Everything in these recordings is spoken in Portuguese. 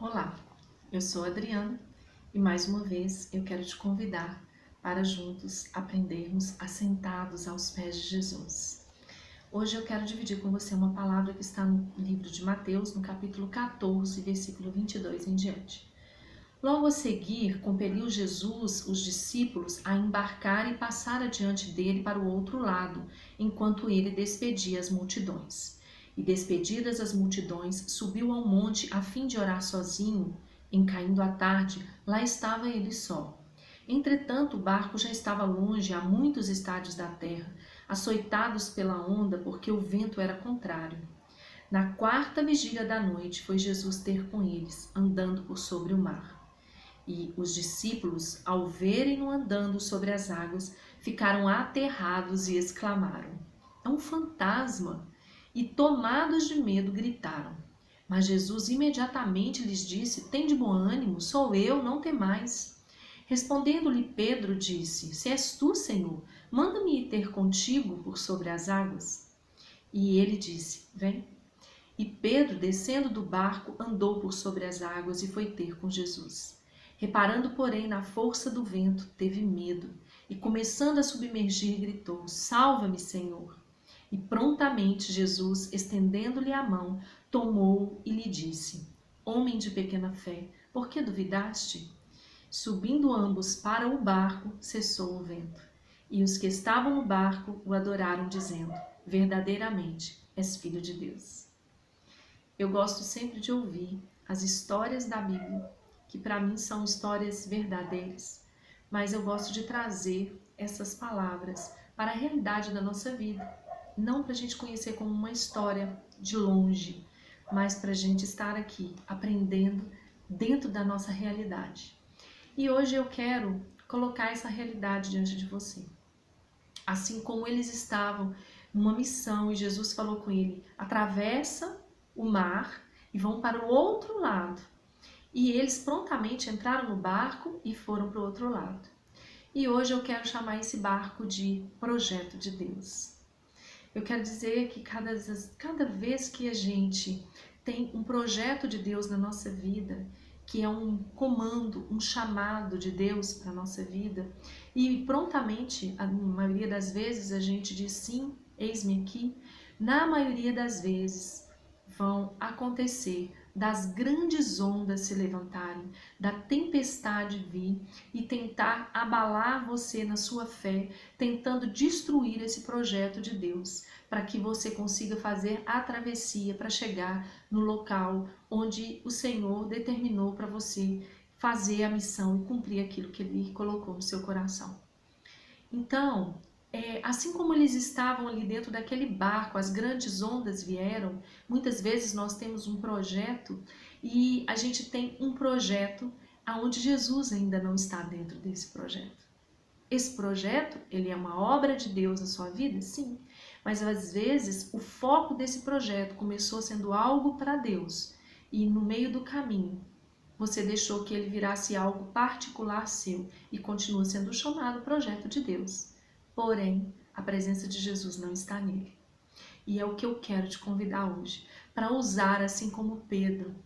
Olá, eu sou a Adriana e mais uma vez eu quero te convidar para juntos aprendermos assentados aos pés de Jesus. Hoje eu quero dividir com você uma palavra que está no livro de Mateus, no capítulo 14, versículo 22 em diante. Logo a seguir, compeliu Jesus os discípulos a embarcar e passar adiante dele para o outro lado, enquanto ele despedia as multidões. E despedidas as multidões, subiu ao monte a fim de orar sozinho. Em caindo a tarde, lá estava ele só. Entretanto, o barco já estava longe a muitos estádios da terra, açoitados pela onda, porque o vento era contrário. Na quarta vigília da noite, foi Jesus ter com eles, andando por sobre o mar. E os discípulos, ao verem-no andando sobre as águas, ficaram aterrados e exclamaram: "É um fantasma!" E, tomados de medo, gritaram. Mas Jesus imediatamente lhes disse: "Tende bom ânimo, sou eu, não temais." Respondendo-lhe Pedro, disse: "Se és tu, Senhor, manda-me ir ter contigo por sobre as águas." E ele disse: "Vem." E Pedro, descendo do barco, andou por sobre as águas e foi ter com Jesus. Reparando, porém, na força do vento, teve medo e, começando a submergir, gritou: "Salva-me, Senhor!" E prontamente Jesus, estendendo-lhe a mão, tomou-o e lhe disse: "Homem de pequena fé, por que duvidaste?" Subindo ambos para o barco, cessou o vento. E os que estavam no barco o adoraram, dizendo: "Verdadeiramente és filho de Deus." Eu gosto sempre de ouvir as histórias da Bíblia, que para mim são histórias verdadeiras, mas eu gosto de trazer essas palavras para a realidade da nossa vida, não para a gente conhecer como uma história de longe, mas para a gente estar aqui aprendendo dentro da nossa realidade. E hoje eu quero colocar essa realidade diante de você. Assim como eles estavam numa missão e Jesus falou com ele: atravessa o mar e vão para o outro lado. E eles prontamente entraram no barco e foram para o outro lado. E hoje eu quero chamar esse barco de projeto de Deus. Eu quero dizer que cada vez que a gente tem um projeto de Deus na nossa vida, que é um comando, um chamado de Deus para a nossa vida, e prontamente, a maioria das vezes, a gente diz sim, eis-me aqui, na maioria das vezes vão acontecer das grandes ondas se levantarem, da tempestade vir e tentar abalar você na sua fé, tentando destruir esse projeto de Deus, para que você consiga fazer a travessia para chegar no local onde o Senhor determinou para você fazer a missão e cumprir aquilo que Ele colocou no seu coração. Então, assim como eles estavam ali dentro daquele barco, as grandes ondas vieram, muitas vezes nós temos um projeto e a gente tem um projeto onde Jesus ainda não está dentro desse projeto. Esse projeto, ele é uma obra de Deus na sua vida? Sim. Mas às vezes o foco desse projeto começou sendo algo para Deus e no meio do caminho você deixou que ele virasse algo particular seu e continua sendo chamado projeto de Deus. Porém, a presença de Jesus não está nele. E é o que eu quero te convidar hoje, para usar assim como Pedro,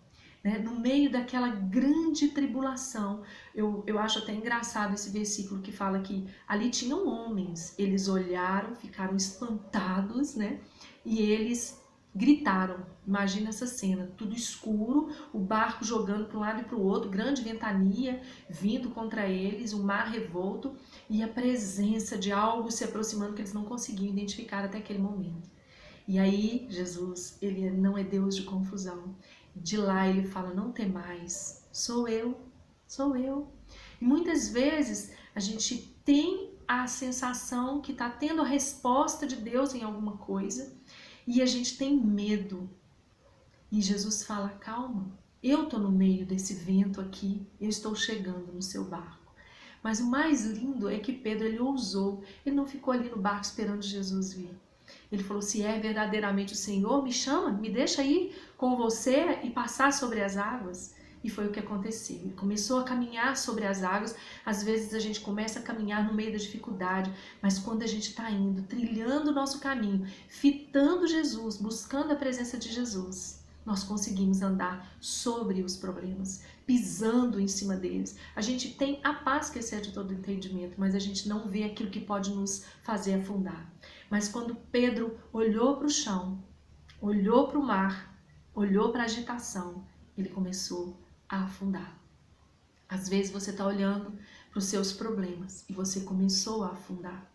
né? No meio daquela grande tribulação. Eu acho até engraçado esse versículo que fala que ali tinham homens, eles olharam, ficaram espantados, né? E eles gritaram. Imagina essa cena, tudo escuro, o barco jogando para um lado e para o outro, grande ventania vindo contra eles, o mar revolto e a presença de algo se aproximando que eles não conseguiam identificar até aquele momento. E aí Jesus, ele não é Deus de confusão. De lá ele fala: "Não temais, sou eu, sou eu." E muitas vezes a gente tem a sensação que está tendo a resposta de Deus em alguma coisa e a gente tem medo. E Jesus fala: "Calma, eu estou no meio desse vento aqui, eu estou chegando no seu barco." Mas o mais lindo é que Pedro, ele ousou, ele não ficou ali no barco esperando Jesus vir. Ele falou: "Se é verdadeiramente o Senhor, me chama, me deixa ir com você e passar sobre as águas." E foi o que aconteceu. Ele começou a caminhar sobre as águas. Às vezes a gente começa a caminhar no meio da dificuldade, mas quando a gente está indo, trilhando o nosso caminho, fitando Jesus, buscando a presença de Jesus, nós conseguimos andar sobre os problemas, pisando em cima deles. A gente tem a paz que excede todo entendimento, mas a gente não vê aquilo que pode nos fazer afundar. Mas quando Pedro olhou para o chão, olhou para o mar, olhou para a agitação, ele começou a afundar. Às vezes você está olhando para os seus problemas e você começou a afundar.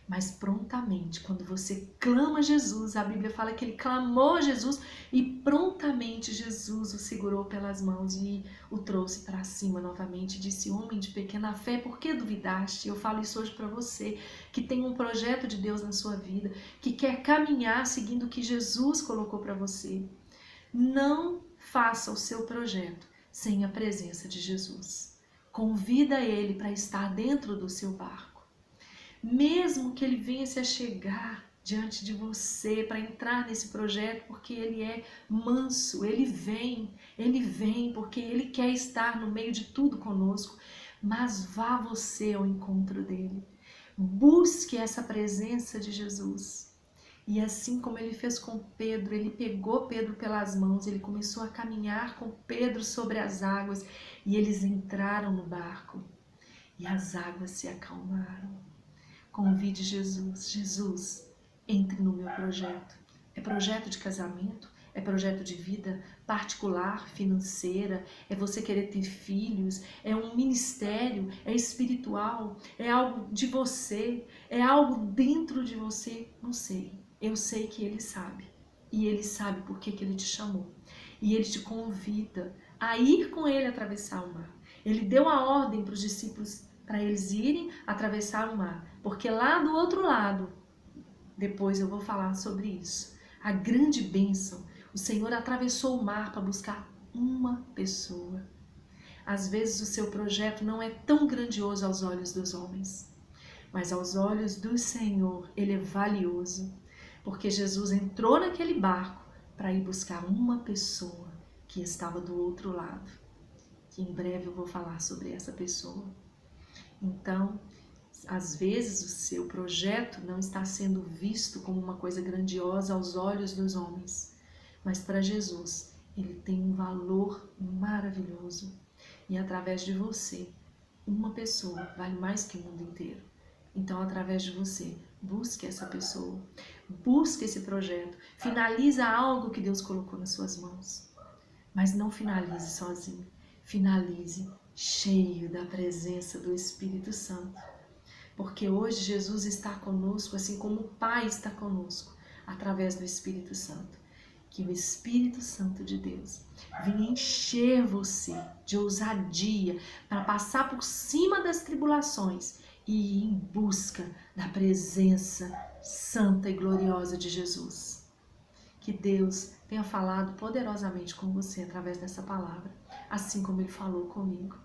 Mas prontamente, quando você clama a Jesus, a Bíblia fala que ele clamou a Jesus e prontamente Jesus o segurou pelas mãos e o trouxe para cima novamente. Disse: homem de pequena fé, por que duvidaste? Eu falo isso hoje para você que tem um projeto de Deus na sua vida, que quer caminhar seguindo o que Jesus colocou para você. Não faça o seu projeto sem a presença de Jesus. Convida ele para estar dentro do seu barco. Mesmo que ele venha se achegar diante de você para entrar nesse projeto, porque ele é manso, ele vem porque ele quer estar no meio de tudo conosco, mas vá você ao encontro dele. Busque essa presença de Jesus. E assim como ele fez com Pedro, ele pegou Pedro pelas mãos, ele começou a caminhar com Pedro sobre as águas e eles entraram no barco e as águas se acalmaram. Convide Jesus. Jesus, entre no meu projeto. É projeto de casamento, é projeto de vida particular, financeira, é você querer ter filhos, é um ministério, é espiritual, é algo de você, é algo dentro de você, não sei. Eu sei que ele sabe. E ele sabe por que ele te chamou. E ele te convida a ir com ele atravessar o mar. Ele deu a ordem para os discípulos para eles irem atravessar o mar, porque lá do outro lado, depois eu vou falar sobre isso, a grande bênção, o Senhor atravessou o mar para buscar uma pessoa. Às vezes o seu projeto não é tão grandioso aos olhos dos homens, mas aos olhos do Senhor ele é valioso, porque Jesus entrou naquele barco para ir buscar uma pessoa que estava do outro lado, que em breve eu vou falar sobre essa pessoa. Então, às vezes o seu projeto não está sendo visto como uma coisa grandiosa aos olhos dos homens, mas para Jesus ele tem um valor maravilhoso e através de você, uma pessoa vale mais que o mundo inteiro. Então, através de você, busque essa pessoa, busque esse projeto, finaliza algo que Deus colocou nas suas mãos, mas não finalize sozinho, finalize cheio da presença do Espírito Santo. Porque hoje Jesus está conosco, assim como o Pai está conosco, através do Espírito Santo. Que o Espírito Santo de Deus venha encher você de ousadia para passar por cima das tribulações e ir em busca da presença santa e gloriosa de Jesus. Que Deus tenha falado poderosamente com você através dessa palavra, assim como Ele falou comigo.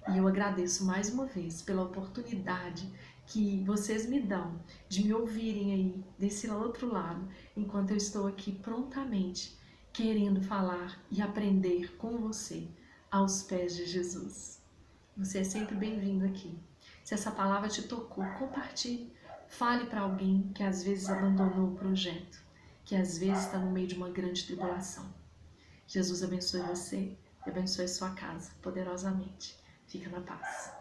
E eu agradeço mais uma vez pela oportunidade que vocês me dão de me ouvirem aí desse outro lado, enquanto eu estou aqui prontamente querendo falar e aprender com você aos pés de Jesus. Você é sempre bem-vindo aqui. Se essa palavra te tocou, compartilhe. Fale para alguém que às vezes abandonou o projeto, que às vezes está no meio de uma grande tribulação. Jesus abençoe você e abençoe sua casa poderosamente. Fica na paz.